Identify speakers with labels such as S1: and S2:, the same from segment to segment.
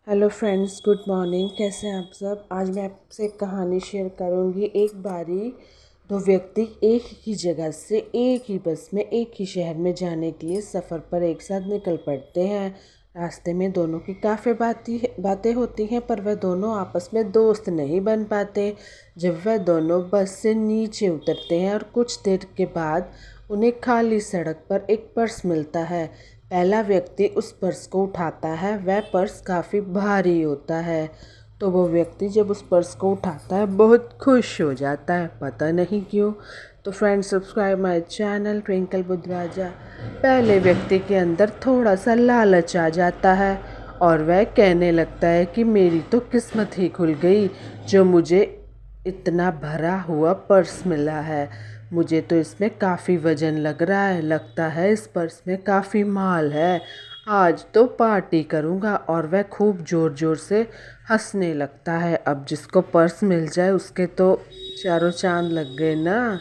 S1: Hello friends, good morning. कैसे हैं आप सब। आज मैं आपसे एक कहानी शेयर करूंगी। एक बारी दो व्यक्ति एक ही जगह से एक ही बस में एक ही शहर में जाने के लिए सफ़र पर एक साथ निकल पड़ते हैं। रास्ते में दोनों की काफ़ी बातें होती हैं, पर वह दोनों आपस में दोस्त नहीं बन पाते। जब वह दोनों बस से नीचे उतरते हैं और कुछ देर के बाद उन्हें खाली सड़क पर एक पर्स मिलता है। पहला व्यक्ति उस पर्स को उठाता है। वह पर्स काफ़ी भारी होता है, तो वो व्यक्ति जब उस पर्स को उठाता है बहुत खुश हो जाता है, पता नहीं क्यों। तो friends, subscribe my channel twinkle Buddha. पहले व्यक्ति के अंदर थोड़ा सा लालच आ जाता है और वह कहने लगता है कि मेरी तो किस्मत ही खुल गई, जो मुझे इतना भरा हुआ पर्स मिला है। मुझे तो इसमें काफ़ी वज़न लग रहा है, लगता है इस पर्स में काफ़ी माल है। आज तो पार्टी करूँगा। और वह खूब ज़ोर ज़ोर से हंसने लगता है। अब जिसको पर्स मिल जाए उसके तो चारों चांद लग गए ना।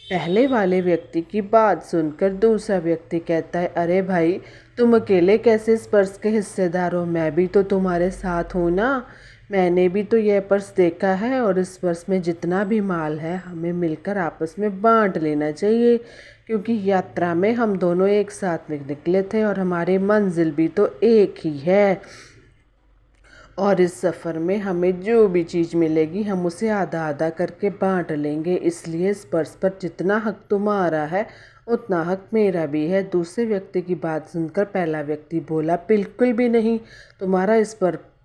S1: पहले वाले व्यक्ति की बात सुनकर दूसरा व्यक्ति कहता है, अरे भाई, तुम अकेले कैसे इस पर्स के हिस्सेदार हो? मैं भी तो तुम्हारे साथ हूँ ना। मैंने भी तो यह पर्स देखा है और इस पर्स में जितना भी माल है हमें मिलकर आपस में बांट लेना चाहिए, क्योंकि यात्रा में हम दोनों एक साथ में निकले थे और हमारी मंजिल भी तो एक ही है। और इस सफ़र में हमें जो भी चीज़ मिलेगी हम उसे आधा आधा करके बांट लेंगे। इसलिए इस पर्स पर जितना हक तुम्हारा है उतना हक मेरा भी है। दूसरे व्यक्ति की बात सुनकर पहला व्यक्ति बोला, बिल्कुल भी नहीं, तुम्हारा इस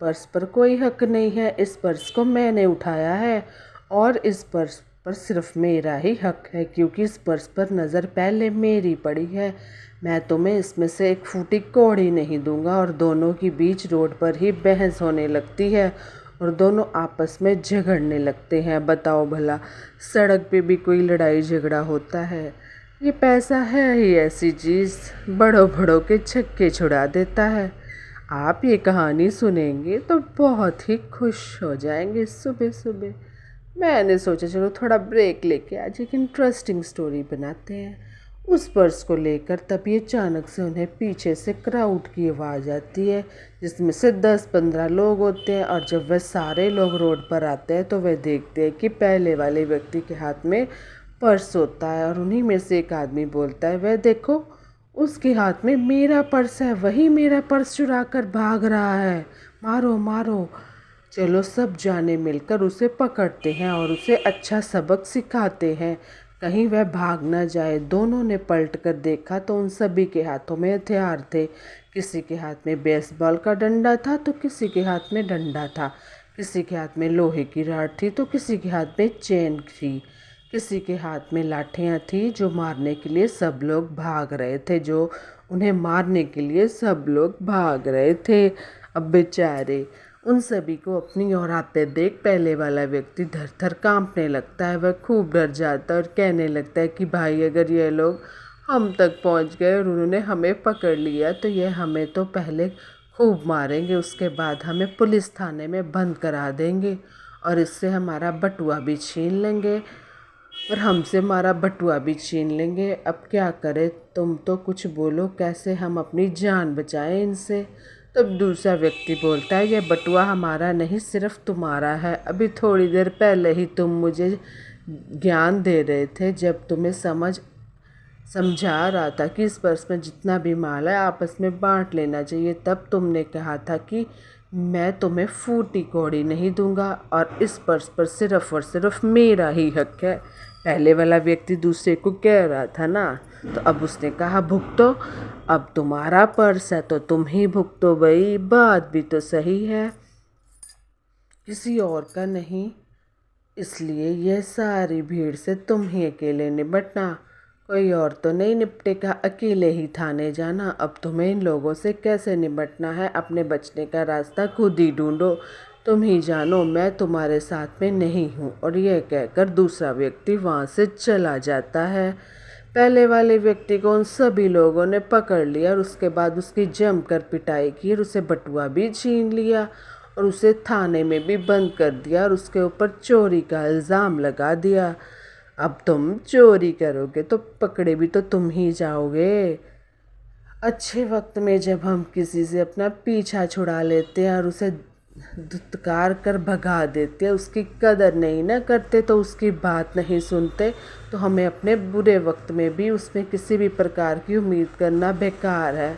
S1: पर्स पर कोई हक नहीं है। इस पर्स को मैंने उठाया है और इस पर्स पर सिर्फ मेरा ही हक है, क्योंकि इस पर्स पर नज़र पहले मेरी पड़ी है। मैं तुम्हें इसमें से एक फूटी कौड़ी नहीं दूंगा। और दोनों के बीच रोड पर ही बहस होने लगती है और दोनों आपस में झगड़ने लगते हैं। बताओ भला, सड़क पे भी कोई लड़ाई झगड़ा होता है? ये पैसा है ही ऐसी चीज़, बड़ों बड़ों के छक्के छुड़ा देता है। आप ये कहानी सुनेंगे तो बहुत ही खुश हो जाएंगे। सुबह सुबह मैंने सोचा चलो थोड़ा ब्रेक लेके आज एक इंटरेस्टिंग स्टोरी बनाते हैं। उस पर्स को लेकर तभी अचानक से उन्हें पीछे से क्राउड की आवाज़ आती है, जिसमें से 10-15 लोग होते हैं। और जब वह सारे लोग रोड पर आते हैं तो वह देखते हैं कि पहले वाले व्यक्ति के हाथ में पर्स होता है। और उन्हीं में से एक आदमी बोलता है, वह देखो, उसके हाथ में मेरा पर्स है, वही मेरा पर्स चुरा कर भाग रहा है, मारो मारो। चलो सब जाने मिलकर उसे पकड़ते हैं और उसे अच्छा सबक सिखाते हैं, कहीं वह भाग ना जाए। दोनों ने पलट कर देखा तो उन सभी के हाथों में हथियार थे। किसी के हाथ में बेसबॉल का डंडा था तो किसी के हाथ में डंडा था, किसी के हाथ में लोहे की रॉड थी तो किसी के हाथ में चेन थी, किसी के हाथ में लाठियाँ थी। जो मारने के लिए सब लोग भाग रहे थे, जो उन्हें मारने के लिए सब लोग भाग रहे थे। अब बेचारे उन सभी को अपनी ओर आते देख पहले वाला व्यक्ति थर थर कांपने लगता है। वह खूब डर जाता है और कहने लगता है कि भाई, अगर ये लोग हम तक पहुंच गए और उन्होंने हमें पकड़ लिया तो ये हमें तो पहले खूब मारेंगे, उसके बाद हमें पुलिस थाने में बंद करा देंगे और इससे हमारा बटुआ भी छीन लेंगे और हमसे हमारा बटुआ भी छीन लेंगे। अब क्या करें? तुम तो कुछ बोलो, कैसे हम अपनी जान बचाएं इनसे। तब दूसरा व्यक्ति बोलता है, यह बटुआ हमारा नहीं, सिर्फ तुम्हारा है। अभी थोड़ी देर पहले ही तुम मुझे ज्ञान दे रहे थे, जब तुम्हें समझा रहा था कि इस पर्स में जितना भी माल है आपस में बांट लेना चाहिए, तब तुमने कहा था कि मैं तुम्हें फूटी कौड़ी नहीं दूंगा और इस पर्स पर सिर्फ और सिर्फ मेरा ही हक है। पहले वाला व्यक्ति दूसरे को कह रहा था ना, तो अब उसने कहा, भुगतो, अब तुम्हारा पर्स है तो तुम ही भुगतो। भाई, बात भी तो सही है, किसी और का नहीं। इसलिए यह सारी भीड़ से तुम ही अकेले निपटना, कोई और तो नहीं निपटेगा। अकेले ही थाने जाना। अब तुम्हें इन लोगों से कैसे निपटना है, अपने बचने का रास्ता खुद ही ढूंढो, तुम ही जानो, मैं तुम्हारे साथ में नहीं हूँ। और यह कहकर दूसरा व्यक्ति वहाँ से चला जाता है। पहले वाले व्यक्ति को उन सभी लोगों ने पकड़ लिया और उसके बाद उसकी जमकर पिटाई की और उसे बटुआ भी छीन लिया और उसे थाने में भी बंद कर दिया और उसके ऊपर चोरी का इल्ज़ाम लगा दिया। अब तुम चोरी करोगे तो पकड़े भी तो तुम ही जाओगे। अच्छे वक्त में जब हम किसी से अपना पीछा छुड़ा लेते हैं और उसे धुतकार कर भगा देते हैं, उसकी कदर नहीं ना करते, तो उसकी बात नहीं सुनते, तो हमें अपने बुरे वक्त में भी उसमें किसी भी प्रकार की उम्मीद करना बेकार है।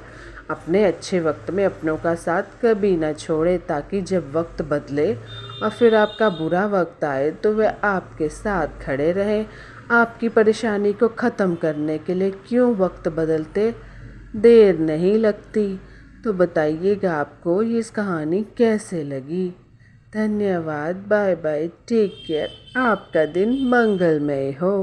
S1: अपने अच्छे वक्त में अपनों का साथ कभी ना छोड़े, ताकि जब वक्त बदले और फिर आपका बुरा वक्त आए तो वे आपके साथ खड़े रहें। आपकी परेशानी को ख़त्म करने के लिए क्यों वक्त बदलते देर नहीं लगती। तो बताइएगा आपको ये इस कहानी कैसे लगी। धन्यवाद, बाय बाय, टेक केयर, आपका दिन मंगलमय हो।